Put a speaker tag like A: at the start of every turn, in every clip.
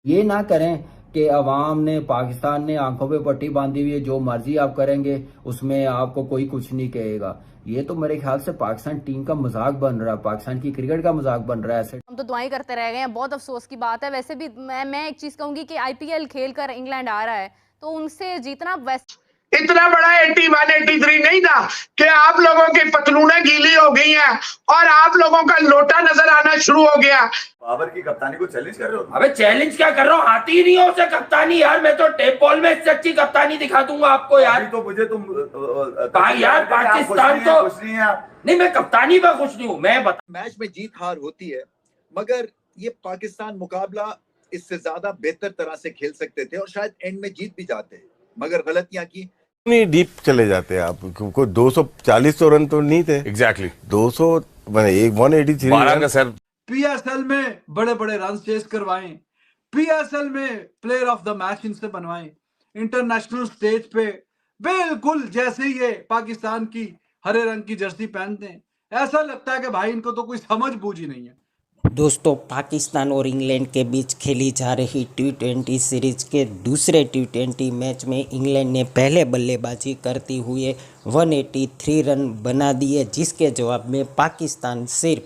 A: ये ना करें कि अवाम ने, पाकिस्तान ने आंखों पे पट्टी बांधी हुई है, जो मर्जी आप करेंगे उसमें आपको कोई कुछ नहीं कहेगा। ये तो मेरे ख्याल से पाकिस्तान टीम का मजाक बन रहा है, पाकिस्तान की क्रिकेट का मजाक बन रहा है ऐसे।
B: हम तो दुआएं करते रह गए हैं, बहुत अफसोस की बात है। वैसे भी मैं एक चीज कहूंगी कि आईपीएल खेलकर इंग्लैंड आ रहा है, तो उनसे जीतना वेस्ट
C: इतना बड़ा 81 83 नहीं था कि आप लोगों की पतलूनें गीली हो गई हैं और आप लोगों का लोटा नजर आना शुरू हो गया।
D: बाबर की कप्तानी को चैलेंज कर रहे हो?
E: अबे चैलेंज क्या कर रहा हूँ, आती ही नहीं हो उसे कप्तानी यार। मैं तो टेप बॉल में इससे अच्छी कप्तानी दिखा दूंगा आपको यार।
D: तो मुझे तुम
E: यार पाकिस्तान तो
D: खुश नहीं है।
E: नहीं, मैं कप्तानी पर खुश नहीं हूँ, मैं बता।
F: मैच में जीत हार होती है, मगर ये पाकिस्तान मुकाबला इससे ज्यादा बेहतर तरह से खेल सकते थे और शायद एंड में जीत भी जाते, मगर गलतियां की।
G: नहीं डीप चले जाते हैं आप, क्योंकि 240 रन तो नहीं थे।
H: एग्जैक्टली
G: 200 एक 183
H: 12 का सर।
I: पीएसएल में बड़े बड़े रन चेस करवाएं, पीएसएल में प्लेयर ऑफ द मैच इनसे बनवाएं, इंटरनेशनल स्टेज पे बिल्कुल जैसे ये पाकिस्तान की हरे रंग की जर्सी पहनते हैं, ऐसा लगता है कि भाई इनको तो कोई समझ बूझ ही नहीं है।
J: दोस्तों, पाकिस्तान और इंग्लैंड के बीच खेली जा रही टी20 सीरीज के दूसरे टी20 मैच में इंग्लैंड ने पहले बल्लेबाजी करते हुए 183 रन बना दिए, जिसके जवाब में पाकिस्तान सिर्फ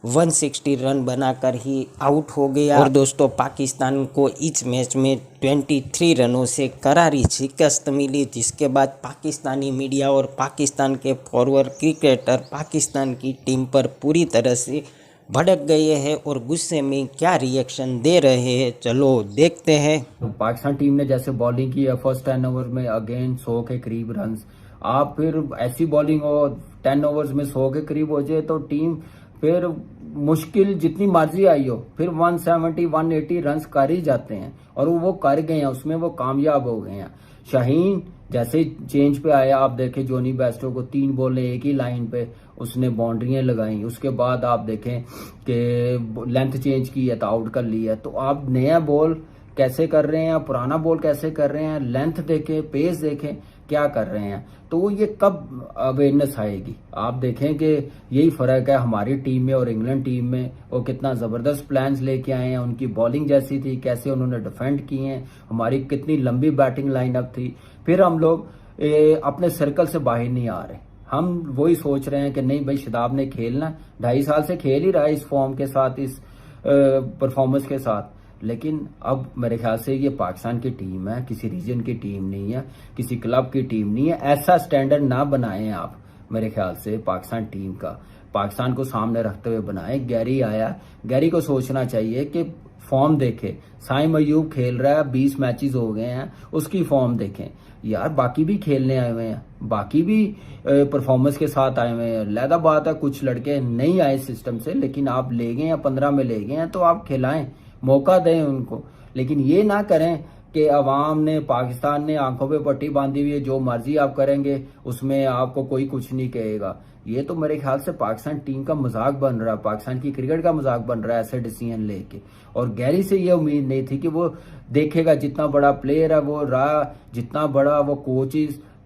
J: 160 रन बनाकर ही आउट हो गया। और दोस्तों, पाकिस्तान को इस मैच में 23 रनों से करारी शिकस्त मिली, जिसके बाद पाकिस्तानी मीडिया और पाकिस्तान के फॉरवर्ड क्रिकेटर पाकिस्तान की टीम पर पूरी तरह से भड़क गए हैं और गुस्से में क्या रिएक्शन दे रहे हैं, चलो देखते हैं।
A: तो पाकिस्तान टीम ने जैसे बॉलिंग की है फर्स्ट 10 ओवर में, अगेन 100 के करीब रन। आप फिर ऐसी बॉलिंग हो 10 ओवर्स में 100 के करीब हो जाए तो टीम फिर मुश्किल जितनी मर्जी आई हो फिर 170 180 रन कर ही जाते हैं, और वो कर गए हैं, उसमें वो कामयाब हो गए हैं। शाहीन जैसे चेंज पे आया, आप देखें जोनी बेस्टो को 3 बॉलें एक ही लाइन पे उसने बाउंड्रियां लगाई, उसके बाद आप देखें कि लेंथ चेंज की है तो आउट कर लिया। तो आप नया बॉल कैसे कर रहे हैं, पुराना बॉल कैसे कर रहे हैं, लेंथ देखें, पेस देखें, क्या कर रहे हैं। तो ये कब अवेयरनेस आएगी। आप देखें कि यही फर्क है हमारी टीम में और इंग्लैंड टीम में। वो कितना जबरदस्त प्लान्स लेके आए हैं, उनकी बॉलिंग जैसी थी, कैसे उन्होंने डिफेंड किए हैं, हमारी कितनी लंबी बैटिंग लाइनअप थी। फिर हम लोग अपने सर्कल से बाहर नहीं आ रहे, हम वही सोच रहे हैं कि नहीं भाई शदाब ने खेलना, 2.5 साल से खेल ही रहा है इस फॉर्म के साथ, इस परफॉर्मेंस के साथ। लेकिन अब मेरे ख्याल से ये पाकिस्तान की टीम है, किसी रीजन की टीम नहीं है, किसी क्लब की टीम नहीं है। ऐसा स्टैंडर्ड ना बनाएं आप, मेरे ख्याल से पाकिस्तान टीम का, पाकिस्तान को सामने रखते हुए बनाएं। गैरी आया, गैरी को सोचना चाहिए कि फॉर्म देखे, साइम अयूब खेल रहा है, 20 मैचेस हो गए हैं, उसकी फॉर्म देखें यार। बाकी भी खेलने आए हुए हैं, बाकी भी परफॉर्मेंस के साथ आए हुए हैं। लहदा बात है कुछ लड़के नहीं आए सिस्टम से, लेकिन आप ले गए हैं 15 में ले गए हैं तो आप खिलाएं, मौका दें उनको। लेकिन ये ना करें कि अवाम ने, पाकिस्तान ने आंखों पे पट्टी बांधी हुई है, जो मर्जी आप करेंगे उसमें आपको कोई कुछ नहीं कहेगा। ये तो मेरे ख्याल से पाकिस्तान टीम का मजाक बन रहा है, पाकिस्तान की क्रिकेट का मजाक बन रहा है ऐसे डिसीजन लेके। और गैरी से ये उम्मीद नहीं थी कि वो देखेगा, जितना बड़ा प्लेयर है वो रहा, जितना बड़ा वो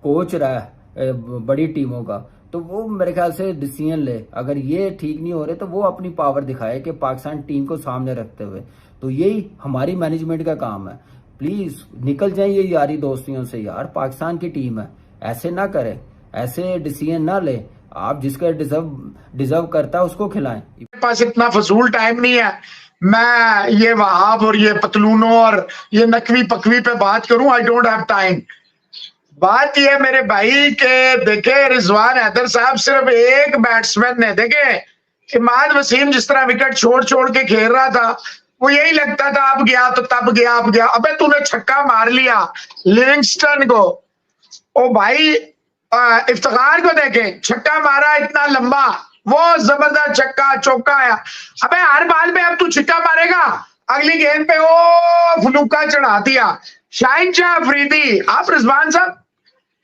A: कोच रहा है बड़ी टीमों का, तो वो मेरे ख्याल से डिसीजन ले। अगर ये ठीक नहीं हो रहे तो वो अपनी पावर दिखाए कि पाकिस्तान टीम को सामने रखते हुए। तो यही हमारी मैनेजमेंट का काम है। प्लीज निकल जाए ये यारी दोस्तियों से यार, पाकिस्तान की टीम है, ऐसे ना करें, ऐसे डिसीजन ना ले। आप जिसका डिजर्व करता है उसको खिलाएं।
C: मेरे पास इतना फजूल टाइम नहीं है मैं ये वहाब और ये पतलूनों और ये नकवी पकवी पे बात करूं। I don't have time. बात यह है मेरे भाई के, देखे रिजवान हैदर साहब सिर्फ एक बैट्समैन ने, देखे इमाद वसीम जिस तरह विकेट छोड़ छोड़ के खेल रहा था, वो यही लगता था अब गया तो तब गया, अब गया। अबे तूने छक्का मार लिया लिविंगस्टन को, ओ भाई इफ्तिखार को देखे छक्का मारा इतना लंबा, वो जबरदस्त छक्का चौका आया। अबे हर बाल में अब तू छक्का मारेगा, अगली गेंद पे ओ फलूका चढ़ा दिया। शाहीन शाह अफरीदी, आप रिजवान साहब,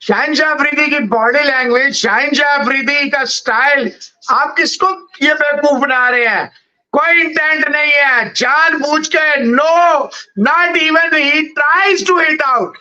C: शाहीन शाह अफरीदी की बॉडी लैंग्वेज, शाहीन शाह अफरीदी का स्टाइल, आप किसको ये बेवकूफ बना रहे हैं? कोई इंटेंट नहीं है, जानबूझ के, no not even he tries to hit out,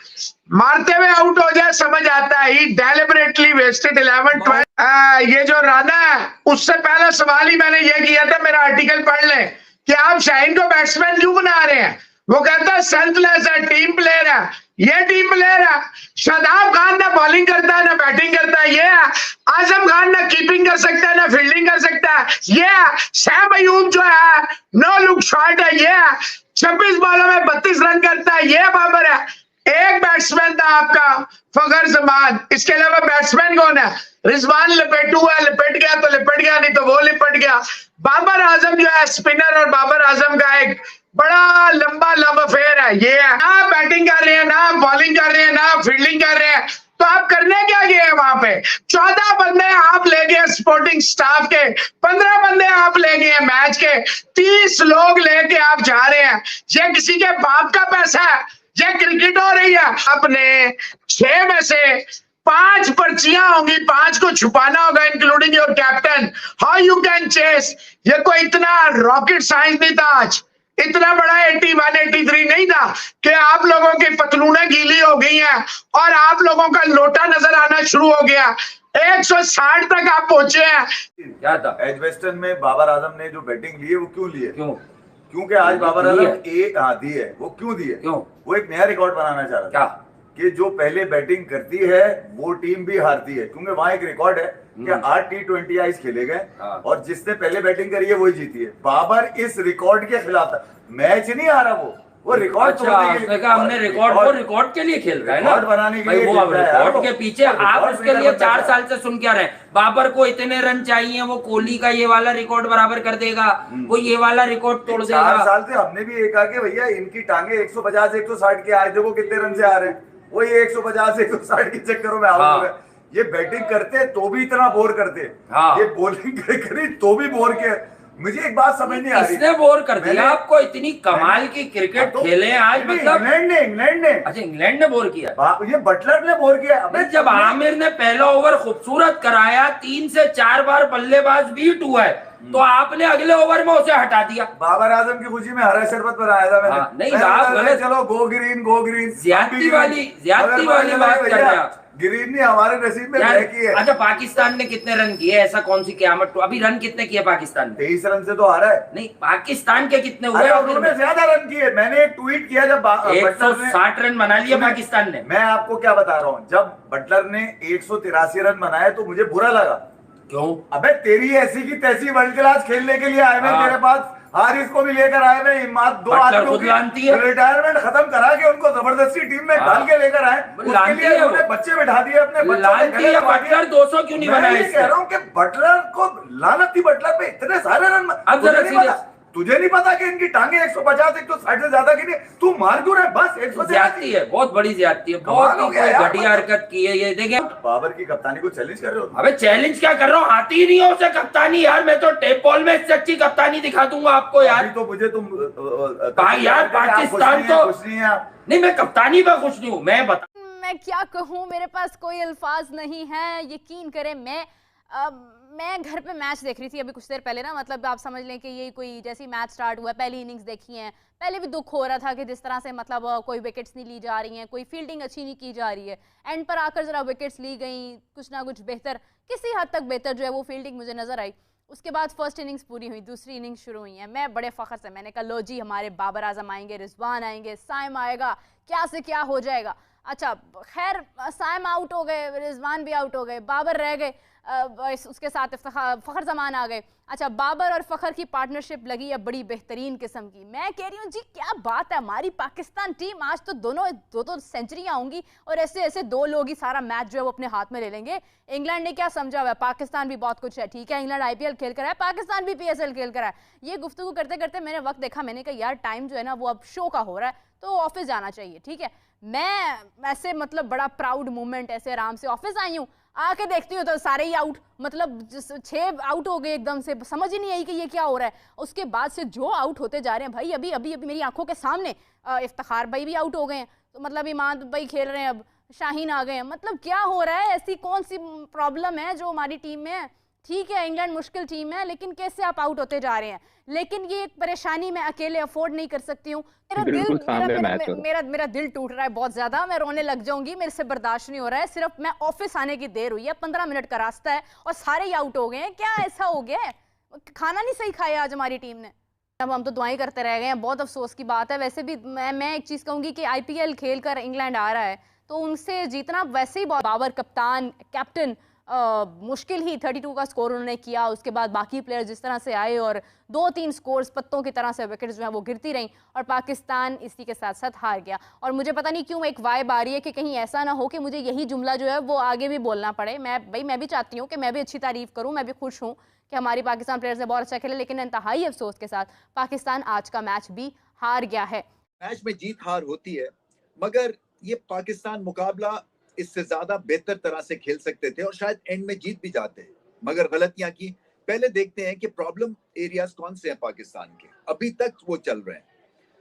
C: मारते हुए आउट हो जाए समझ आता है। He deliberately wasted 11-12। ये जो राना है, उससे पहला सवाल ही मैंने ये किया था, मेरा आर्टिकल पढ़ लें कि आप शाहीन को बैट्समैन क्यों बना रहे हैं। वो कहता है सेल्फलेस है, टीम प्लेयर है। ये टीम प्लेयर है। शादाब खान ना बॉलिंग करता है ना बैटिंग करता है, ये है। आजम खान ना कीपिंग कर सकता है ना फील्डिंग कर सकता है, ये है। सैम अयूब जो है नो लुक शॉट है, ये है। 26 बॉलों में 32 रन करता है, ये बाबर है। एक बैट्समैन था आपका फखर जमान, इसके अलावा बैट्समैन कौन है? रिजवान लिपेटू है, लिपट गया तो लिपट गया, नहीं तो वो लिपट गया। बाबर आजम जो है स्पिनर, और बाबर आजम का एक बड़ा लंबा लव अफेयर है, ये है। ना बैटिंग कर रहे हैं, ना बॉलिंग कर रहे हैं, ना फील्डिंग कर रहे हैं, तो आप करने क्या गए हैं वहां पे? 14 बंदे आप ले गए स्पोर्टिंग स्टाफ के, 15 बंदे आप ले गए मैच के, 30 लोग लेके आप जा रहे हैं। ये किसी के बाप का पैसा है? ये क्रिकेट हो रही है? आपने 6 में से 5 पर्चियां होंगी, 5 को छुपाना होगा, including your captain. How you can chess? ये कोई इतना रॉकेट साइंस नहीं था आज, इतना बड़ा 81 83 नहीं था कि आप लोगों की पतलूनें गीली हो गई हैं और आप लोगों का लोटा नजर आना शुरू हो गया। 160 तक आप पहुंचे हैं।
D: क्या था एजवेस्टन में बाबर आजम ने जो बैटिंग ली है वो क्यों ली है? क्योंकि आज
E: दी
D: बाबर
E: है।
D: आजम दी है। वो क्यों दी है?
E: क्यों?
D: वो एक नया रिकॉर्ड बनाना चाह रहा था
E: क्या?
D: कि जो पहले बैटिंग करती है वो टीम भी हारती है, क्योंकि वहां एक रिकॉर्ड है कि 8 T20 खेले गए और जिसने पहले बैटिंग करी है वही जीती है। बाबर इस रिकॉर्ड के खिलाफ था, मैच नहीं हारा वो रिकॉर्ड
E: अच्छा, कहा हमने रिकॉर्ड, वो रिकॉर्ड के लिए खेल रहा है ना,
D: रिकॉर्ड बनाने के लिए
E: वो अब रिकॉर्ड के पीछे
D: वो
E: आप
D: रिकॉर्ड
E: उसके लिए
D: बनाना
E: 4
D: चाहता है।
E: साल से सुन क्या रहे हैं? बाबर को इतने रन चाहिए, वो कोहली का ये वाला रिकॉर्ड बराबर कर देगा, वो ये वाला रिकॉर्ड तोड़
D: 4
E: देगा।
D: साल से हमने भी ये कहा कि भैया इनकी टांगे 150 160 के आए, देखो कितने रन से आ रहे हैं। वही 150 160 के चक्करों में आउट हो गए। ये बैटिंग करते तो भी इतना बोर करते, ये बॉलिंग करी तो भी बोर किया। मुझे एक बात समझ नहीं आ रही,
E: किसने बोर कर दिया आपको? इतनी कमाल की क्रिकेट खेले आज, मतलब
D: इंग्लैंड ने
E: अच्छा इंग्लैंड ने बोर किया,
D: ये बटलर ने बोर किया।
E: अबे जब आमिर ने पहला ओवर खूबसूरत कराया, 3 से 4 बार बल्लेबाज बीट हुआ है, तो आपने अगले ओवर में उसे हटा दिया।
D: बाबर आजम की खुशी में हरा शरबत बनाया था मैंने।
E: नहीं आप गलत,
D: चलो गो ग्रीन
E: ज्यादती वाली बात कर रहे हैं।
D: ग्रीन ने हमारे नसीब में तय की है।
E: अच्छा पाकिस्तान ने कितने रन किए? ऐसा कौन सी क़यामत? अभी रन कितने किए पाकिस्तान ने?
D: 23 रन से तो आ रहा है।
E: नहीं पाकिस्तान के कितने हुए?
D: उन्होंने ज्यादा रन किए। मैंने एक ट्वीट किया जब
E: 160 रन बना लिए पाकिस्तान ने।
D: मैं आपको क्या बता रहा हूँ, जब बटलर ने 183 रन बनाए तो मुझे बुरा लगा।
E: क्यों?
D: अबे तेरी ऐसी की तैसी वर्ल्ड क्लास खेलने के लिए आए हैं तेरे पास, हारिस को भी लेकर आए हुए, इमाद 2 आदमियों की रिटायरमेंट खत्म करा के उनको जबरदस्ती टीम में डाल के लेकर आए। उसके लिए उन्होंने बच्चे बिठा दिए अपने
E: बटलर 200 क्यों नहीं बनाए?
D: कह रहा हूँ कि बटलर को लानत थी, बटलर पे इतने सारे रन।
E: अब जरा
D: तुझे नहीं पता कि इनकी टांगे 150 160 से ज्यादा की नहीं, तू मार क्यों रहा है? बस 150
E: ज्यादती है, बहुत बड़ी ज्यादती है, बहुत ही घटिया हरकत की है ये। देखें
D: बाबर की कप्तानी को चैलेंज कर रहे हो।
E: अबे चैलेंज क्या कर रहा हूँ? आती नहीं हो उसे कप्तानी यार, मैं तो टेप बॉल में इससे अच्छी कप्तानी दिखा दूंगा आपको यार।
D: तो मुझे तुम
E: यार पाकिस्तान तो
D: खुश नहीं है।
E: नहीं मैं कप्तानी पर खुश नहीं हूँ, मैं बता
B: मैं क्या कहूँ, मेरे पास कोई अल्फाज नहीं है। यकीन करें मैं घर पे मैच देख रही थी अभी कुछ देर पहले ना, मतलब आप समझ लें कि ये कोई जैसी मैच स्टार्ट हुआ, पहली इनिंग्स देखी है, पहले भी दुख हो रहा था कि जिस तरह से मतलब कोई विकेट्स नहीं ली जा रही हैं, कोई फील्डिंग अच्छी नहीं की जा रही है। एंड पर आकर ज़रा विकेट्स ली गई, कुछ ना कुछ बेहतर, किसी हद तक बेहतर जो है वो फील्डिंग मुझे नज़र आई। उसके बाद फर्स्ट इनिंग्स पूरी हुई, दूसरी इनिंग्स शुरू हुई है। मैं बड़े फ़ख्र से मैंने कहा लो जी हमारे बाबर आजम आएंगे, रिजवान आएंगे, साइम आएगा, क्या से क्या हो जाएगा। अच्छा खैर साइम आउट हो गए, रिजवान भी आउट हो गए, बाबर रह गए, उसके साथ फ़खर जमान आ गए। अच्छा बाबर और फ़खर की पार्टनरशिप लगी है बड़ी बेहतरीन किस्म की। मैं कह रही हूँ जी क्या बात है, हमारी पाकिस्तान टीम आज तो दो सेंचुरियाँ होंगी और ऐसे ऐसे 2 लोग ही सारा मैच जो है वो अपने हाथ में ले लेंगे। इंग्लैंड ने क्या समझा हुआ है, पाकिस्तान भी बहुत कुछ है, ठीक है इंग्लैंड IPL खेल कर आया, पाकिस्तान भी PSL खेल कर आया। ये गुफ्तगू करते करते मैंने वक्त देखा, मैंने कहा यार टाइम जो है ना वो अब शो का हो रहा है, तो ऑफिस जाना चाहिए। ठीक है मैं ऐसे मतलब बड़ा प्राउड मोमेंट, ऐसे आराम से ऑफिस आई हूँ, आके देखती हूँ तो सारे ही आउट, मतलब 6 आउट हो गए एकदम से, समझ ही नहीं आई कि ये क्या हो रहा है। उसके बाद से जो आउट होते जा रहे हैं भाई, अभी अभी अभी मेरी आंखों के सामने इफ्तिखार भाई भी आउट हो गए हैं, तो मतलब इमाद भाई खेल रहे हैं, अब शाहीन आ गए हैं, मतलब क्या हो रहा है, ऐसी कौन सी प्रॉब्लम है जो हमारी टीम में है। ठीक है इंग्लैंड मुश्किल टीम है, लेकिन कैसे आप आउट होते जा रहे हैं। लेकिन ये एक परेशानी मैं अकेले अफोर्ड नहीं कर सकती हूँ। मेरा दिल टूट रहा है बहुत ज्यादा, मैं रोने लग जाऊंगी, मेरे से बर्दाश्त नहीं हो रहा है। सिर्फ मैं ऑफिस आने की देर हुई है, 15 मिनट का रास्ता है और सारे ही आउट हो गए हैं। क्या ऐसा हो गया है, खाना नहीं सही खाया आज हमारी टीम ने। अब हम तो दुआएं करते रह गए हैं, बहुत अफसोस की बात है। वैसे भी मैं एक चीज़ कहूँगी कि आईपीएल खेल कर इंग्लैंड आ रहा है तो उनसे जीतना वैसे ही बहुत बाबर कप्तान कैप्टन मुश्किल ही 32 का स्कोर उन्होंने किया। उसके बाद बाकी प्लेयर जिस तरह से आए और 2-3 स्कोर्स पत्तों की तरह से विकेट्स जो है वो गिरती रहीं और पाकिस्तान इसी के साथ साथ हार गया। और मुझे पता नहीं क्यों एक वाइब आ रही है कि कहीं ऐसा ना हो कि मुझे यही जुमला जो है वो आगे भी बोलना पड़े। मैं भी चाहती हूँ कि मैं भी अच्छी तारीफ करूँ, मैं भी खुश हूँ कि हमारी पाकिस्तान प्लेयर्स ने बहुत अच्छा खेला, लेकिन इंतहाई अफसोस के साथ पाकिस्तान आज का मैच भी हार गया है।
F: मैच में जीत हार होती है, मगर ये पाकिस्तान मुकाबला इससे ज्यादा बेहतर तरह से खेल सकते थे और शायद एंड में जीत भी जाते, मगर गलतियां की। पहले देखते हैं कि प्रॉब्लम एरियाज कौन से हैं पाकिस्तान के, अभी तक वो चल रहे हैं।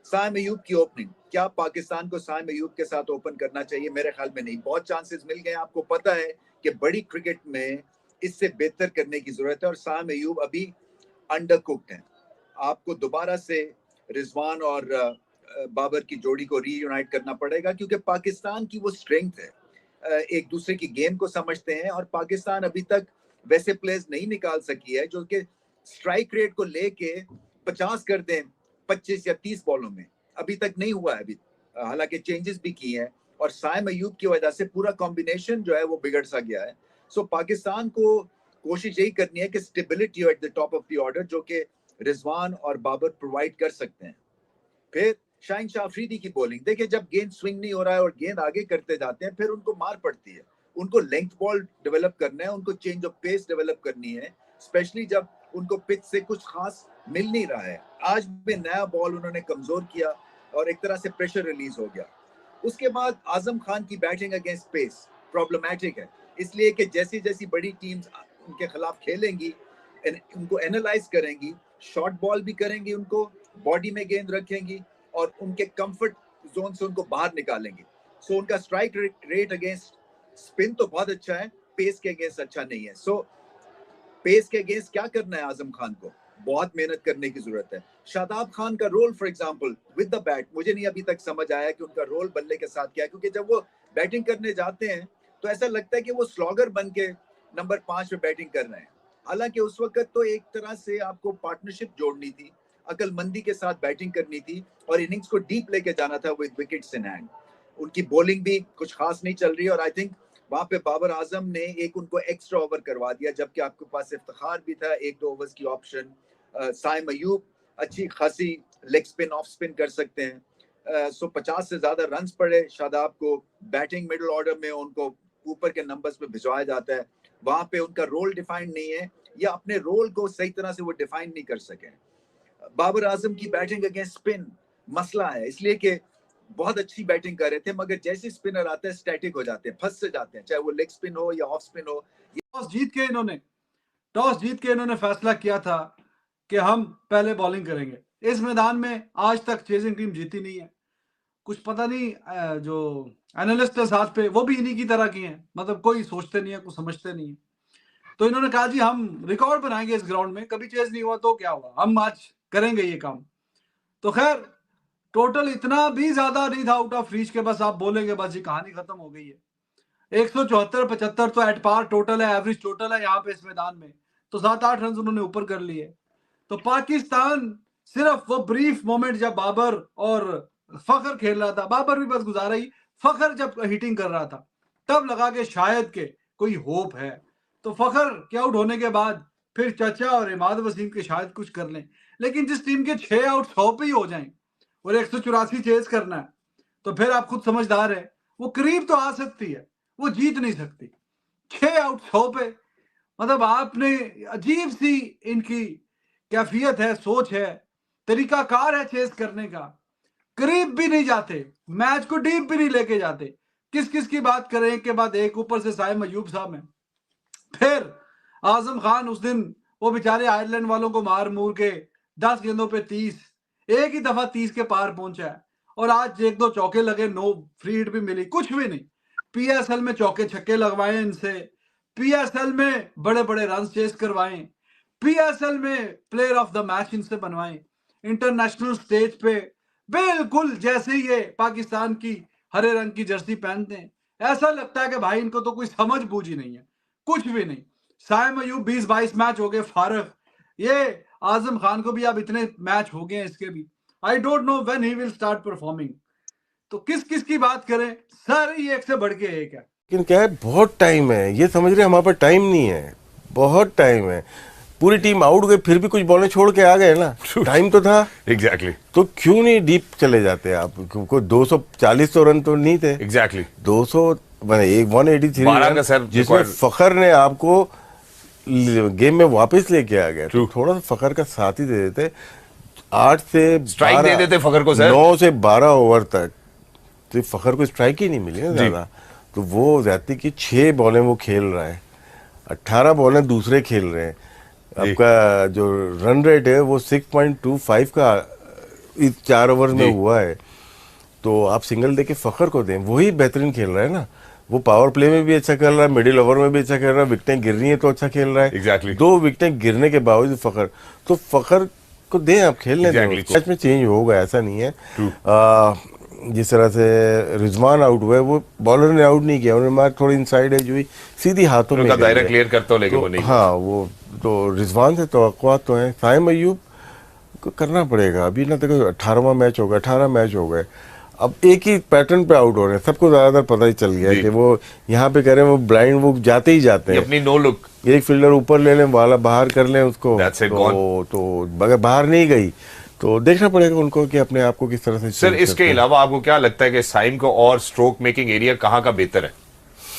F: साइम अयूब की ओपनिंग, क्या पाकिस्तान को साइम अयूब के साथ ओपन करना चाहिए? मेरे ख्याल में नहीं। बहुत चांसेस मिल गए, आपको पता है कि बड़ी क्रिकेट में इससे बेहतर करने की जरूरत है और साइम अयूब अभी अंडर कुक्ड हैं। आपको दोबारा से रिजवान और बाबर की जोड़ी को रीयूनाइट करना पड़ेगा, क्योंकि पाकिस्तान की वो स्ट्रेंथ है, एक दूसरे की गेम को समझते हैं और पाकिस्तान अभी तक वैसे प्लेयर्स नहीं निकाल सकी है जो कि स्ट्राइक रेट को लेके 50 कर दें 25 या 30 बॉलों में, अभी तक नहीं हुआ है अभी। हालांकि चेंजेस भी किए हैं और साइम अयूब की वजह से पूरा कॉम्बिनेशन जो है वो बिगड़ सा गया है। सो पाकिस्तान को कोशिश यही करनी है कि stability at the top of the order, जो कि रिजवान और बाबर प्रोवाइड कर सकते हैं। फिर शाहीन शाह अफरीदी की बॉलिंग देखिए, जब गेंद स्विंग नहीं हो रहा है और गेंद आगे करते जाते हैं फिर उनको मार पड़ती है। उनको लेंथ बॉल डेवलप करना है, उनको चेंज ऑफ पेस डेवलप करनी है, स्पेशली जब उनको पिच से कुछ खास मिल नहीं रहा है। आज भी नया बॉल उन्होंने कमजोर किया और एक तरह से प्रेशर रिलीज हो गया। उसके बाद आजम खान की बैटिंग अगेंस्ट पेस प्रॉब्लमैटिक है, इसलिए कि जैसी जैसी बड़ी टीम्स उनके खिलाफ खेलेंगी, उनको एनालाइज करेंगी, शॉर्ट बॉल भी करेंगी, उनको बॉडी में गेंद रखेंगी और उनके कंफर्ट जोन से उनको बाहर निकालेंगे। सो उनका स्ट्राइक रेट अगेंस्ट स्पिन तो बहुत अच्छा है, पेस के अगेंस्ट अच्छा नहीं है। सो पेस के अगेंस्ट क्या करना है आजम खान को? बहुत मेहनत करने की जरूरत है। शादाब खान का role for example with the bat, मुझे नहीं अभी तक समझ आया कि उनका रोल बल्ले के साथ क्या है, क्योंकि जब वो बैटिंग करने जाते हैं तो ऐसा लगता है कि वो स्लॉगर बन के नंबर 5 पे बैटिंग कर रहे हैं। हालांकि उस वक्त तो एक तरह से आपको पार्टनरशिप जोड़नी थी, अकलमंदी के साथ बैटिंग करनी थी और इनिंग्स को डीप लेके जाना था विद विकेट्स इन हैंड। उनकी बॉलिंग भी कुछ खास नहीं चल रही और आई थिंक वहां पे बाबर आजम ने एक उनको एक्स्ट्रा ओवर करवा दिया, जबकि आपके पास इफ्तिखार भी था 1-2 ओवर्स की ऑप्शन। साइम अयूब अच्छी खासी लेग स्पिन ऑफ स्पिन कर सकते हैं। सो 50 से ज्यादा रन्स पड़े शादाब को, बैटिंग मिडिल ऑर्डर में उनको ऊपर के नंबर्स पे भिजवाया जाता है, वहां पे उनका रोल डिफाइंड नहीं है या अपने रोल को सही तरह से वो डिफाइन नहीं कर सके। बाबर आजम की बैटिंग अगेंस्ट स्पिन मसला है, इसलिए कि बहुत अच्छी बैटिंग कर रहे थे मगर जैसे स्पिनर आते हैं स्टैटिक हो जाते हैं, फंस से जाते हैं, चाहे वो लेग स्पिन हो या ऑफ स्पिन हो।
I: टॉस जीत के इन्होंने फैसला किया था कि हम पहले बॉलिंग करेंगे। इस मैदान में आज तक चेजिंग टीम जीती नहीं है। कुछ पता नहीं जो एनालिस्ट है साथ पे वो भी इन्हीं की तरह की हैं, मतलब कोई सोचते नहीं है, कुछ समझते नहीं है। तो इन्होंने कहा जी हम रिकॉर्ड बनाएंगे इस ग्राउंड में, कभी चेज नहीं हुआ तो क्या हुआ, हम आज करेंगे ये काम। तो खैर टोटल इतना भी ज्यादा नहीं था आउट ऑफ रीच के बस आप बोलेंगे बस ये कहानी खत्म हो गई है। 174-75 तो एट पार टोटल है, एवरेज टोटल है यहाँ पे इस मैदान में, तो 7-8 रन उन्होंने ऊपर कर लिए। तो पाकिस्तान सिर्फ वो ब्रीफ मोमेंट जब बाबर और फखर खेल रहा था, बाबर भी बस गुजारा ही, फखर जब हिटिंग कर रहा था तब लगा के शायद के कोई होप है। तो फखर के आउट होने के बाद फिर चचा और इमाद वसीम के शायद कुछ कर लें, लेकिन जिस टीम के 6 आउट 100 पे ही हो जाएं और 184 चेज करना है तो फिर आप खुद समझदार है वो करीब तो आ सकती है, वो जीत नहीं सकती। 6 आउट 100 पे, मतलब आपने अजीब सी इनकी कैफियत है, सोच है, तरीकाकार है चेज करने का, करीब भी नहीं जाते, मैच को डीप भी नहीं लेके जाते। किस किस की बात करें के बाद एक ऊपर से साइम अयूब साहब है, फिर आजम खान उस दिन वो बेचारे आयरलैंड वालों को मार मूर के 10 गेंदों पे 30, एक ही दफा 30 के पार पहुंचा है और आज 1-2 चौके लगे, नो फ्री हिट भी मिली, कुछ भी नहीं। पीएसएल में चौके छक्के लगवाए इनसे, पीएसएल में बड़े बड़े रन चेस करवाएं, पीएसएल में प्लेयर ऑफ द मैच इनसे बनवाएं, इंटरनेशनल स्टेज पे बिल्कुल जैसे ये पाकिस्तान की हरे रंग की जर्सी पहनते हैं ऐसा लगता है कि भाई इनको तो कोई समझ बूझ ही नहीं है, कुछ भी नहीं। साइम अयूब 20-22 मैच हो गए फारग, ये आजम खान को भी अब इतने मैच हो गए हैं इसके भी, I don't know when he will start performing. तो किस किस की बात करें, सारे ही एक से बढ़ के एक है।
G: लेकिन क्या है, बहुत टाइम है, ये समझ रहे हैं हमारे पास टाइम नहीं है, बहुत टाइम है। पूरी टीम आउट गई फिर भी कुछ बॉलें छोड़ के आ गए ना, टाइम तो था।
H: एग्जैक्टली
G: तो क्यों नहीं डीप चले जाते आप? कोई 240 तो रन तो नहीं थे।
H: एग्जैक्टली
G: 200 मैंने 183
H: 12 का सर
G: जिसमें फखर ने आपको गेम में वापस लेके आ गया। तो थोड़ा सा फखर का साथ ही दे देते, 8 से
H: स्ट्राइक दे देते फखर को सर,
G: 9 से 12 ओवर तक तो फखर को स्ट्राइक ही नहीं मिली ना ज्यादा। तो वो ज्यादा की 6 बॉलें वो खेल रहा है, 18 बॉलें दूसरे खेल रहे हैं। आपका जो रन रेट है वो 6.25 का इस 4 ओवर में हुआ है। तो आप सिंगल देके फखर को दें, वही बेहतरीन खेल रहा है ना। वो पावर प्ले में भी अच्छा खेल रहा है, मिडिल ओवर में भी अच्छा खेल रहा है, विकेटें गिर रही हैं तो अच्छा खेल रहा है।
H: एग्जैक्टली
G: 2 विकेटें गिरने के बावजूद फखर, तो फखर को दें, आप खेलने दें। मैच में चेंज होगा, ऐसा नहीं है। जिस तरह से रिजवान आउट हुआ है, वो बॉलर ने आउट नहीं किया, उन्होंने मार थोड़ी इनसाइड एज हुई, सीधी हाथों में
H: दायरा क्लियर करता हो, लेकिन वो नहीं।
G: हाँ, वो तो रिजवान से तवक्कुआत तो है। साइम अय्यूब को करना पड़ेगा। अभी ना देखो 18वां मैच होगा, 18 मैच हो गए, अब एक ही पैटर्न पे आउट हो रहे हैं। सबको ज्यादातर पता ही चल गया है कि वो यहाँ पे कह रहे हैं, वो ब्लाइंड वो जाते ही जाते हैं,
H: अपनी नो लुक,
G: एक फील्डर ऊपर ले लें, वाला बाहर कर लें उसको, तो अगर बाहर नहीं गई तो देखना पड़ेगा उनको कि अपने आप को किस तरह से।
H: सर इसके अलावा आपको क्या लगता है कि साइम को और स्ट्रोक मेकिंग एरिया कहाँ का बेहतर है?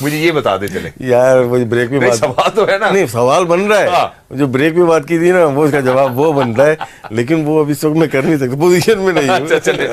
H: मुझे ये बता दे चले
G: यार। वो ब्रेक में बात,
H: सवाल तो है ना, नहीं
G: सवाल बन रहा है। हाँ। जो ब्रेक में बात की थी ना, वो इसका जवाब वो बन रहा है, लेकिन वो अभी इस वक्त मैं कर नहीं सकता, पोजीशन में नहीं।
H: अच्छा चले